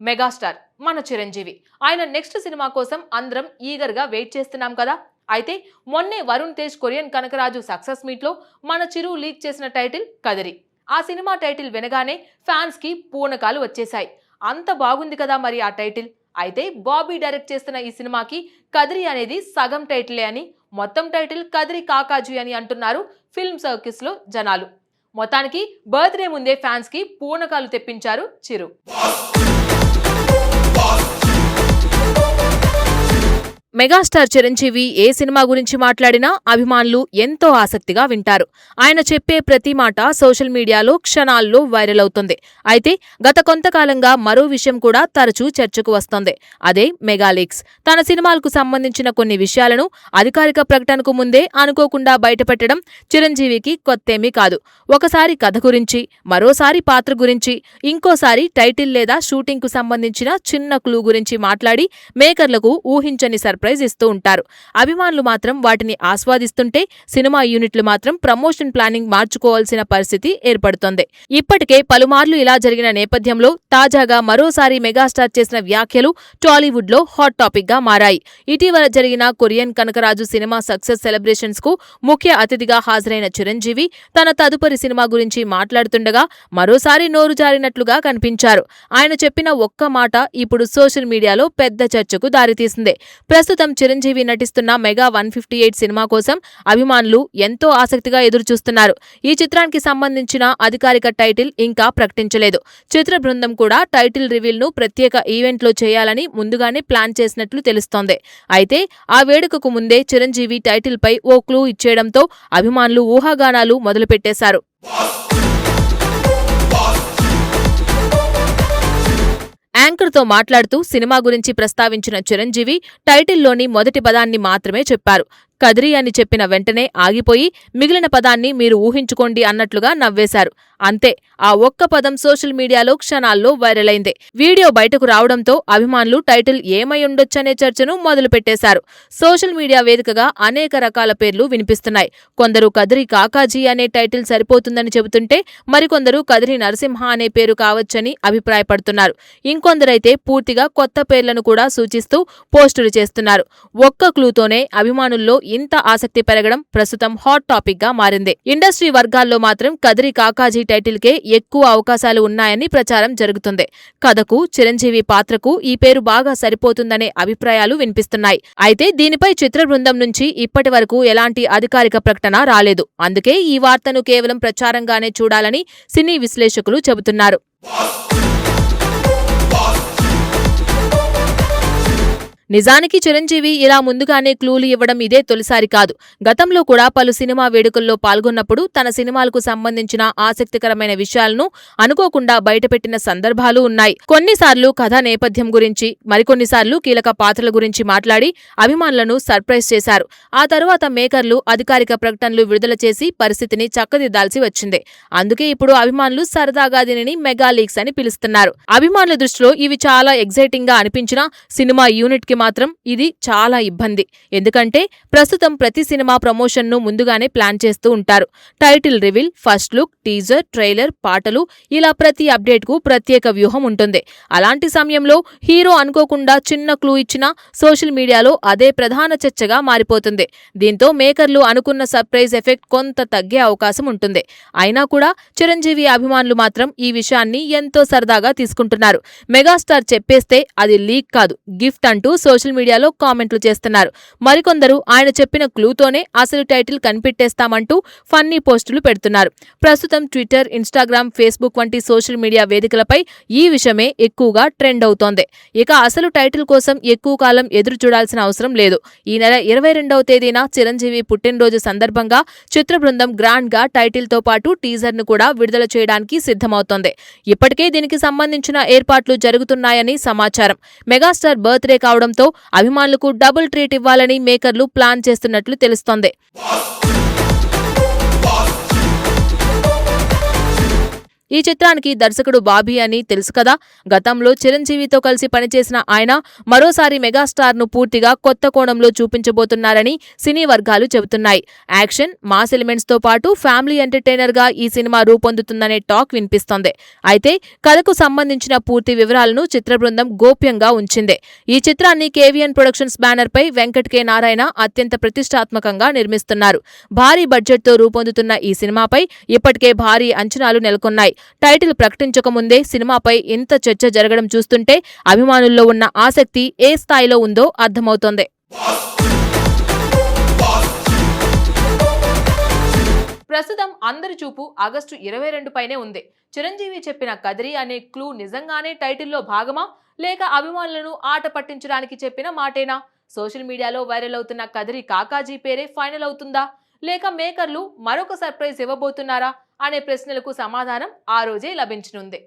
Megastar మన చిరంజీవి. ఆయన next cinema కోసం అందరం ఈగర్ గా వెయిట్ చేస్తున్నాం కదా. అయితే మొన్నే Varun Tej Korean Kanakaraju success meet లో మన చిరు లీక్ చేసిన టైటిల్ కదిరి. ఆ సినిమా టైటిల్ వినగానే ఫ్యాన్స్ కి పూనకాలు వచ్చేసాయి. అంత బాగుంది కదా మరి ఆ టైటిల్. అయితే బాబీ డైరెక్ట్ చేస్తున్న ఈ సినిమాకి కదిరి అనేది సగం టైటిలే అని, మొత్తం టైటిల్ కదిరి కాకాజీ అని అంటున్నారు ఫిల్మ్ సర్కిల్స్ లో జనాలు. మొత్తానికి బర్త్డే ముందే ఫ్యాన్స్ కి పూనకాలు తెప్పించారు చిరు. మెగాస్టార్ చిరంజీవి ఏ సినిమా గురించి మాట్లాడినా అభిమానులు ఎంతో ఆసక్తిగా వింటారు. ఆయన చెప్పే ప్రతి మాట సోషల్ మీడియాలో క్షణాల్లో వైరల్ అవుతుంది. అయితే గత కొంతకాలంగా మరో విషయం కూడా తరచూ చర్చకు వస్తోంది. అదే మెగా లీక్స్. తన సినిమాలకు సంబంధించిన కొన్ని విషయాలను అధికారిక ప్రకటనకు ముందే అనుకోకుండా బయటపెట్టడం చిరంజీవికి కొత్తేమీ కాదు. ఒకసారి కథ గురించి, మరోసారి పాత్ర గురించి, ఇంకోసారి టైటిల్ లేదా షూటింగ్ కు సంబంధించిన చిన్న క్లూ గురించి మాట్లాడి మేకర్లకు ఊహించని సర్ప్రైజ్ ఇస్తూ ఉంటారు. అభిమానులు మాత్రం వాటిని ఆస్వాదిస్తుంటే సినిమా యూనిట్లు మాత్రం ప్రమోషన్ ప్లానింగ్ మార్చుకోవాల్సిన పరిస్థితి ఏర్పడుతోంది. ఇప్పటికే పలుమార్లు ఇలా జరిగిన నేపథ్యంలో తాజాగా మరోసారి మెగాస్టార్ చేసిన వ్యాఖ్యలు టాలీవుడ్ లో హాట్ టాపిక్ గా మారాయి. ఇటీవల జరిగిన Korean Kanakaraju cinema success celebrations కు ముఖ్య అతిథిగా హాజరైన చిరంజీవి తన తదుపరి సినిమా గురించి మాట్లాడుతుండగా మరోసారి నోరు జారినట్లుగా కనిపించారు. ఆయన చెప్పిన ఒక్క మాట ఇప్పుడు సోషల్ మీడియాలో పెద్ద చర్చకు దారితీసింది. ప్రస్తుతం చిరంజీవి నటిస్తున్న మెగా 158 సినిమా కోసం అభిమానులు ఎంతో ఆసక్తిగా ఎదురుచూస్తున్నారు. ఈ చిత్రానికి సంబంధించిన అధికారిక టైటిల్ ఇంకా ప్రకటించలేదు. చిత్ర బృందం కూడా టైటిల్ రివీల్ ను ప్రత్యేక ఈవెంట్లో చేయాలని ముందుగానే ప్లాన్ చేసినట్లు తెలుస్తోంది. అయితే ఆ వేడుకకు ముందే చిరంజీవి టైటిల్ పై ఓ క్లూ ఇచ్చేయడంతో అభిమానులు ఊహాగానాలు మొదలుపెట్టేశారు. యాంకర్ తో మాట్లాడుతూ సినిమా గురించి ప్రస్తావించిన చిరంజీవి టైటిల్లోని మొదటి పదాన్ని మాత్రమే చెప్పారు. కదిరి అని చెప్పిన వెంటనే ఆగిపోయి మిగిలిన పదాన్ని మీరు ఊహించుకోండి అన్నట్లుగా నవ్వేశారు. అంతే, ఆ ఒక్క పదం సోషల్ మీడియాలో క్షణాల్లో వైరల్ అయింది. వీడియో బయటకు రావడంతో అభిమానులు టైటిల్ ఏమై ఉండొచ్చనే చర్చను మొదలుపెట్టేశారు. సోషల్ మీడియా వేదికగా అనేక రకాల పేర్లు వినిపిస్తున్నాయి. కొందరు కదిరి కాకాజీ అనే టైటిల్ సరిపోతుందని చెబుతుంటే మరికొందరు కదిరి నరసింహ అనే పేరు కావచ్చని అభిప్రాయపడుతున్నారు. ఇంకొందరైతే పూర్తిగా కొత్త పేర్లను కూడా సూచిస్తూ పోస్టులు చేస్తున్నారు. ఒక్క క్లూతోనే అభిమానుల్లో ఇంత ఆసక్తి పెరగడం ప్రస్తుతం హాట్ టాపిక్ గా మారింది. ఇండస్ట్రీ వర్గాల్లో మాత్రం కదిరి కాకాజీ టైటిల్ కే ఎక్కువ అవకాశాలు ఉన్నాయని ప్రచారం జరుగుతుంది. కథకు, చిరంజీవి పాత్రకు ఈ పేరు బాగా సరిపోతుందనే అభిప్రాయాలు వినిపిస్తున్నాయి. అయితే దీనిపై చిత్ర బృందం నుంచి ఇప్పటి వరకు ఎలాంటి అధికారిక ప్రకటన రాలేదు. అందుకే ఈ వార్తను కేవలం ప్రచారంగానే చూడాలని సినీ విశ్లేషకులు చెబుతున్నారు. నిజానికి చిరంజీవి ఇలా ముందుగానే క్లూలు ఇవ్వడం ఇదే తొలిసారి కాదు. గతంలో కూడా పలు సినిమా వేడుకల్లో పాల్గొన్నప్పుడు తన సినిమాలకు సంబంధించిన ఆసక్తికరమైన విషయాలను అనుకోకుండా బయటపెట్టిన సందర్భాలు ఉన్నాయి. కొన్నిసార్లు కథ నేపథ్యం గురించి, మరికొన్నిసార్లు కీలక పాత్రల గురించి మాట్లాడి అభిమానులను సర్ప్రైజ్ చేశారు. ఆ తరువాత మేకర్లు అధికారిక ప్రకటనలు విడుదల చేసి పరిస్థితిని చక్కదిద్దాల్సి వచ్చింది. అందుకే ఇప్పుడు అభిమానులు సరదాగా దీనిని మెగా లీక్స్ అని పిలుస్తున్నారు. అభిమానుల దృష్టిలో ఇవి చాలా ఎగ్జైటింగ్ గా అనిపించినా సినిమా యూనిట్ కి మాత్రం ఇది చాలా ఇబ్బంది. ఎందుకంటే ప్రస్తుతం ప్రతి సినిమా ప్రమోషన్ ను ముందుగానే ప్లాన్ చేస్తూ ఉంటారు. Title reveal, first look, teaser, trailer, పాటలు, ఇలా ప్రతి అప్డేట్ కు ప్రత్యేక వ్యూహం ఉంటుంది. అలాంటి సమయంలో హీరో అనుకోకుండా చిన్న క్లూ ఇచ్చినా సోషల్ మీడియాలో అదే ప్రధాన చర్చగా మారిపోతుంది. దీంతో మేకర్లు అనుకున్న సర్ప్రైజ్ ఎఫెక్ట్ కొంత తగ్గే అవకాశం ఉంటుంది. అయినా కూడా చిరంజీవి అభిమానులు మాత్రం ఈ విషయాన్ని ఎంతో సరదాగా తీసుకుంటున్నారు. మెగాస్టార్ చెప్పేస్తే అది లీక్ కాదు, గిఫ్ట్ అంటూ సోషల్ మీడియాలో కామెంట్లు చేస్తున్నారు. మరికొందరు ఆయన చెప్పిన క్లూతోనే అసలు టైటిల్ కనిపెట్టేస్తామంటూ ఫన్నీ పోస్టులు పెడుతున్నారు. ప్రస్తుతం ట్విట్టర్, ఇన్స్టాగ్రామ్, ఫేస్బుక్ వంటి సోషల్ మీడియా వేదికలపై ఈ విషయమే ఎక్కువగా ట్రెండ్ అవుతోంది. ఇక అసలు టైటిల్ కోసం ఎక్కువ కాలం ఎదురు చూడాల్సిన అవసరం లేదు. ఈ నెల 22వ తేదీన చిరంజీవి పుట్టినరోజు సందర్భంగా చిత్ర బృందం గ్రాండ్ గా టైటిల్ తో పాటు టీజర్ ను కూడా విడుదల చేయడానికి సిద్ధమవుతోంది. ఇప్పటికే దీనికి సంబంధించిన ఏర్పాట్లు జరుగుతున్నాయని సమాచారం. మెగాస్టార్ బర్త్డే కావడంతో అభిమానులకు డబుల్ ట్రీట్ ఇవ్వాలని మేకర్లు ప్లాన్ చేస్తున్నట్లు తెలుస్తోంది. ఈ చిత్రానికి దర్శకుడు బాబీ అని తెలుసు కదా. గతంలో చిరంజీవితో కలిసి పనిచేసిన ఆయన మరోసారి మెగాస్టార్ ను పూర్తిగా కొత్త కోణంలో చూపించబోతున్నారని సినీ వర్గాలు చెబుతున్నాయి. యాక్షన్, మాస్ ఎలిమెంట్స్ తో పాటు ఫ్యామిలీ ఎంటర్టైనర్ గా ఈ సినిమా రూపొందుతుందనే టాక్ వినిపిస్తోంది. అయితే కథకు సంబంధించిన పూర్తి వివరాలను చిత్ర బృందం గోప్యంగా ఉంచింది. ఈ చిత్రాన్ని కేవీఎన్ ప్రొడక్షన్స్ బ్యానర్ పై వెంకట్ కె నారాయణ అత్యంత ప్రతిష్టాత్మకంగా నిర్మిస్తున్నారు. భారీ బడ్జెట్ తో రూపొందుతున్న ఈ సినిమాపై ఇప్పటికే భారీ అంచనాలు నెలకొన్నాయి. టైటిల్ ప్రకటించకముందే సినిమాపై ఇంత చర్చ జరగడం చూస్తుంటే అభిమానుల్లో ఉన్న ఆసక్తి ఏ స్థాయిలో ఉందో అర్థమవుతోంది. ప్రస్తుతం అందరి చూపు ఆగస్టు 22 పైనే ఉంది. చిరంజీవి చెప్పిన కదిరి అనే క్లూ నిజంగానే టైటిల్లో భాగమా, లేక అభిమానులను ఆట పట్టించడానికి చెప్పిన మాటేనా? సోషల్ మీడియాలో వైరల్ అవుతున్న కదిరి కాకాజీ పేరే ఫైనల్ అవుతుందా, లేక మేకర్లు మరొక సర్ప్రైజ్ ఇవ్వబోతున్నారా అనే ప్రశ్నలకు సమాధానం ఆ రోజే లభించనుంది.